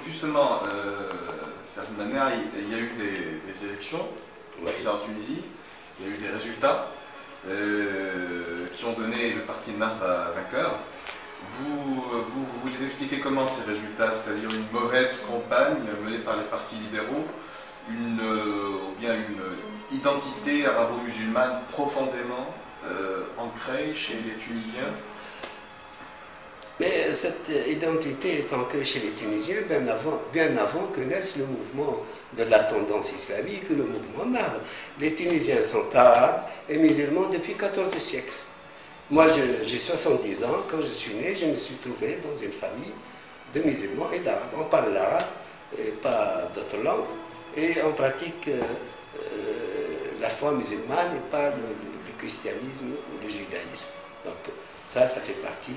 justement, cette manière, il y a eu des élections, Oui. c'est en Tunisie, il y a eu des résultats qui ont donné le parti Ennahda vainqueur. Vous les expliquez comment ces résultats, c'est-à-dire une mauvaise campagne menée par les partis libéraux, ou bien une identité arabo-musulmane profondément ancrée chez les Tunisiens? Mais cette identité est ancrée chez les Tunisiens bien avant que naisse le mouvement de la tendance islamique, le mouvement Ennahda. Les Tunisiens sont arabes et musulmans depuis le XIVe siècle. Moi, j'ai 70 ans. Quand je suis né, je me suis trouvé dans une famille de musulmans et d'arabes. On parle l'arabe et pas d'autres langues. Et on pratique la foi musulmane et pas le christianisme ou le judaïsme. Donc ça fait partie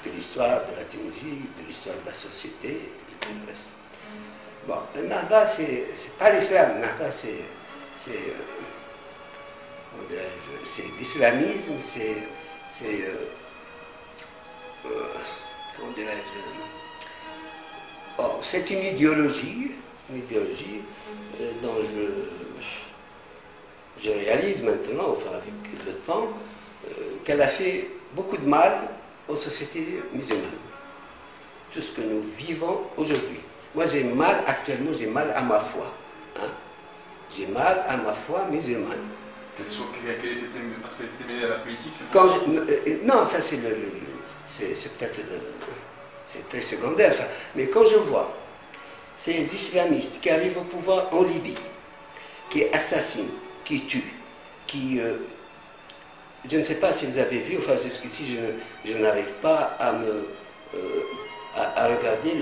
de l'histoire de la Tunisie, de l'histoire de la société et tout le reste. Bon, Ennahda, c'est pas l'islam. Ennahda, c'est l'islamisme, comment dirais-je, c'est une idéologie dont je réalise maintenant, enfin avec le temps, qu'elle a fait beaucoup de mal aux sociétés musulmanes. Tout ce que nous vivons aujourd'hui. Moi actuellement j'ai mal à ma foi. Hein. J'ai mal à ma foi musulmane. Parce qu'elle était mêlée à la politique, c'est pour ça. Non, ça c'est c'est peut-être c'est très secondaire. Enfin, mais quand je vois ces islamistes qui arrivent au pouvoir en Libye, qui assassinent, qui tuent, qui... je ne sais pas si vous avez vu, enfin jusqu'ici je n'arrive pas à regarder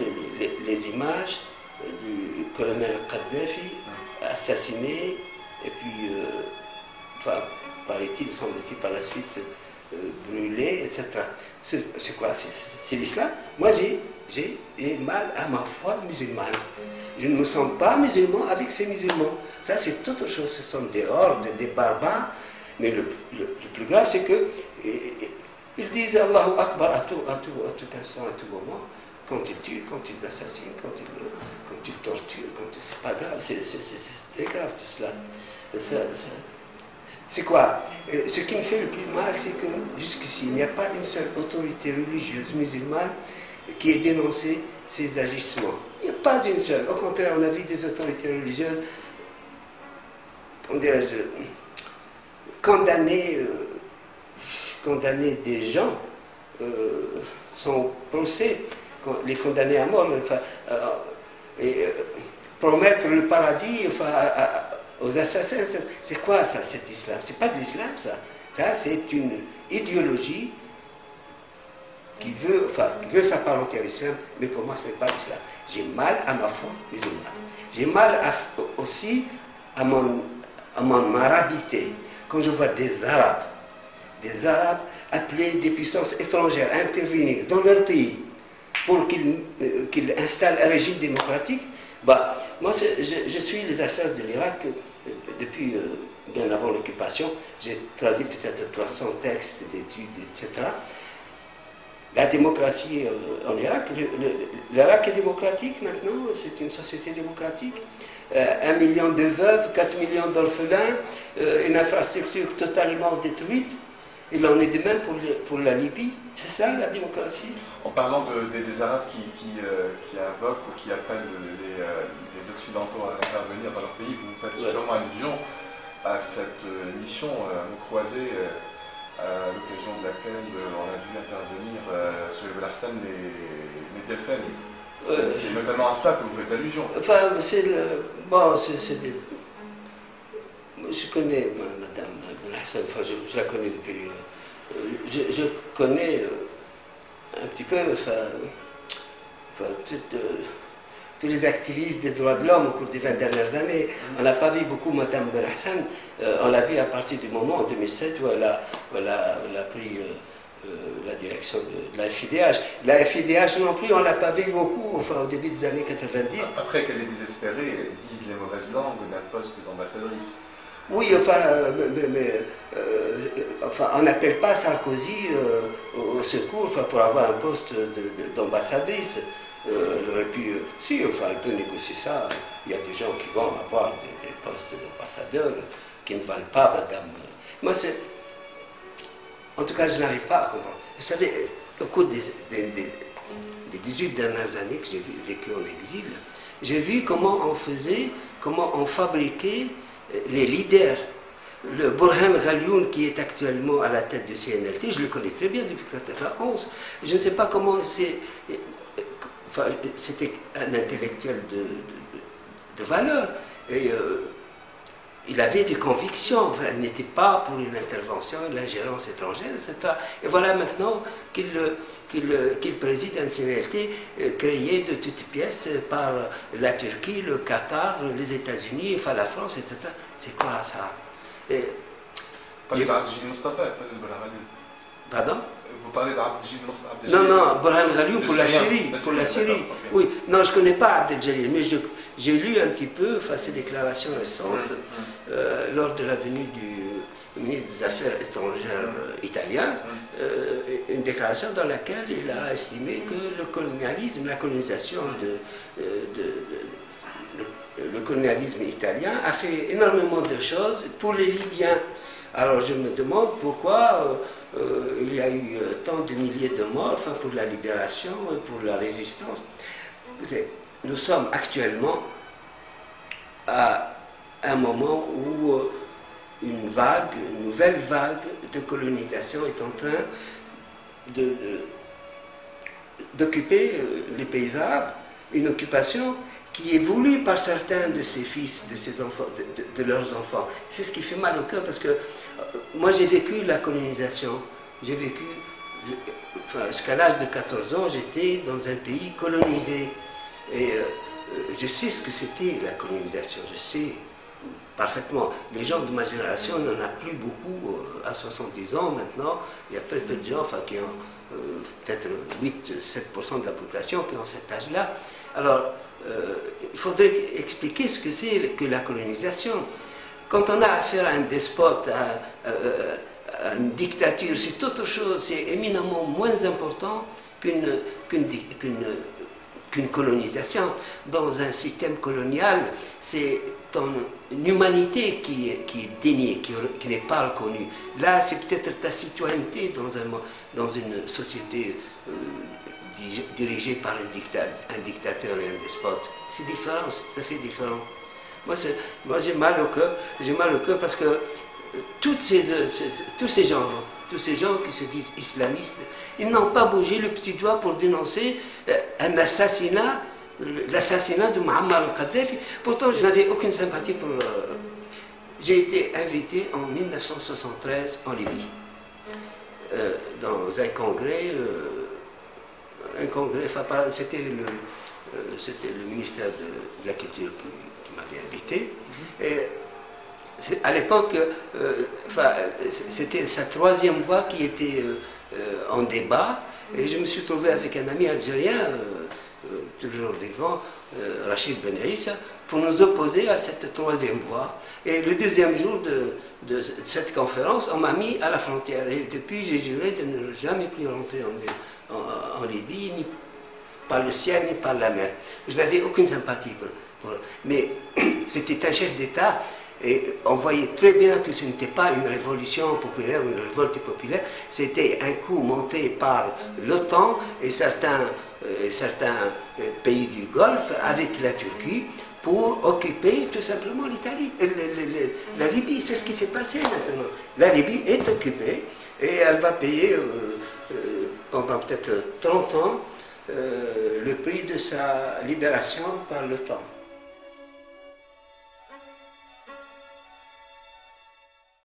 les images du colonel Kadhafi assassiné, et puis, enfin, paraît-il, semble-t-il, par la suite brûlé, etc. C'est quoi? C'est l'islam? Moi j'ai mal à ma foi musulmane. Je ne me sens pas musulman avec ces musulmans. Ça c'est autre chose, ce sont des hordes, des barbares. Mais le plus grave, c'est que ils disent Allahu Akbar à tout instant, à tout moment, quand ils tuent, quand ils assassinent, quand ils torturent, c'est pas grave, c'est très grave tout cela. C'est quoi? Ce qui me fait le plus mal, c'est que jusqu'ici, il n'y a pas une seule autorité religieuse musulmane qui ait dénoncé ces agissements. Il n'y a pas une seule. Au contraire, on a vu des autorités religieuses, on dirait, condamner des gens, son procès, les condamner à mort, enfin, promettre le paradis, enfin, aux assassins. C'est quoi ça, cet islam? C'est pas de l'islam, ça. Ça, c'est une idéologie qui veut s'apparenter à l'islam, mais pour moi, ce n'est pas l'islam. J'ai mal à ma foi musulmane. J'ai mal aussi à mon arabité. Quand je vois des Arabes appelés des puissances étrangères à intervenir dans leur pays pour qu'ils installent un régime démocratique, bah, moi je suis les affaires de l'Irak depuis bien avant l'occupation. J'ai traduit peut-être 300 textes d'études, etc. La démocratie en Irak, l'Irak est démocratique maintenant, c'est une société démocratique. 1 million de veuves, 4 millions d'orphelins, une infrastructure totalement détruite. Il en est de même pour la Libye. C'est ça la démocratie? En parlant des Arabes qui invoquent ou qui appellent les Occidentaux à intervenir dans leur pays, vous faites sûrement allusion à cette mission à mots croisés à l'occasion de laquelle on a vu intervenir Sohaib El Hassan les TFN. C'est notamment à cela que vous faites allusion. Enfin, je connais Madame El Hassan, enfin, je la connais depuis... je connais un petit peu tous les activistes des droits de l'homme au cours des 20 dernières années. On n'a pas vu beaucoup Madame El Hassan, on l'a vu à partir du moment en 2007 où elle a pris la direction de la FIDH. La FIDH non plus, on ne l'a pas vu beaucoup, enfin au début des années 90. Après qu'elle est désespérée, disent les mauvaises langues d'un poste d'ambassadrice. Oui, enfin, on n'appelle pas Sarkozy au secours pour avoir un poste d'ambassadrice. Elle aurait pu, si, enfin, elle peut négocier ça. Il y a des gens qui vont avoir des postes d'ambassadeur qui ne valent pas, madame. Moi, en tout cas, je n'arrive pas à comprendre. Vous savez, au cours des 18 dernières années que j'ai vécu en exil, j'ai vu comment on faisait, comment on fabriquait les leaders. Le Burhan Ghalioun, qui est actuellement à la tête du CNLT, je le connais très bien depuis 1991. Je ne sais pas comment c'est. Enfin, c'était un intellectuel de valeur. Et il avait des convictions. Enfin, il n'était pas pour une intervention, l'ingérence étrangère, etc. Et voilà maintenant qu'il préside un CNLT créé de toutes pièces par la Turquie, le Qatar, les États-Unis, enfin la France, etc. C'est quoi ça? Pardon? Vous parlez d'Abdeljalil Mustafa? Non, non, Burhan Ghalioun pour la Syrie. Pour la Syrie. Oui, non, je ne connais pas Abdeljalil, mais j'ai lu un petit peu, enfin, ses déclarations récentes, lors de la venue du ministre des Affaires étrangères italien, une déclaration dans laquelle il a estimé que le colonialisme, la colonisation le colonialisme italien a fait énormément de choses pour les Libyens. Alors je me demande pourquoi il y a eu tant de milliers de morts, enfin, pour la libération et pour la résistance. Nous sommes actuellement à un moment où une nouvelle vague de colonisation est en train d'occuper les pays arabes, une occupation qui est voulu par certains de ses fils, de ses enfants, de leurs enfants. C'est ce qui fait mal au cœur, parce que moi j'ai vécu la colonisation. J'ai vécu, jusqu'à l'âge de 14 ans, j'étais dans un pays colonisé. Et je sais ce que c'était la colonisation, je sais parfaitement. Les gens de ma génération, il n'y en a plus beaucoup à 70 ans maintenant. Il y a très peu de gens, enfin, qui ont peut-être 8-7% de la population qui ont cet âge-là. Alors, il faudrait expliquer ce que c'est que la colonisation. Quand on a affaire à un despote, à une dictature, c'est autre chose, c'est éminemment moins important qu'une colonisation. Dans un système colonial, c'est une humanité qui est déniée, qui n'est pas reconnue. Là, c'est peut-être ta citoyenneté dans une société dirigé par un dictateur et un despote. C'est différent, c'est tout à fait différent. Moi j'ai mal au cœur parce que tous ces gens qui se disent islamistes, ils n'ont pas bougé le petit doigt pour dénoncer un assassinat, l'assassinat de Muammar al-Kadhafi. Pourtant, je n'avais aucune sympathie pour... J'ai été invité en 1973 en Libye, dans un congrès... enfin, c'était le ministère de la Culture qui m'avait invité. Et à l'époque, c'était sa troisième voix qui était en débat. Et je me suis trouvé avec un ami algérien, toujours vivant, Rachid Ben Issa, pour nous opposer à cette troisième voie. Et le deuxième jour de cette conférence, on m'a mis à la frontière. Et depuis, j'ai juré de ne jamais plus rentrer en Libye, ni par le ciel, ni par la mer. Je n'avais aucune sympathie pour mais c'était un chef d'État, et on voyait très bien que ce n'était pas une révolution populaire ou une révolte populaire, c'était un coup monté par l'OTAN et certains pays du Golfe avec la Turquie pour occuper tout simplement l'Italie, la Libye. C'est ce qui s'est passé maintenant. La Libye est occupée et elle va payer pendant peut-être 30 ans le prix de sa libération par l'OTAN.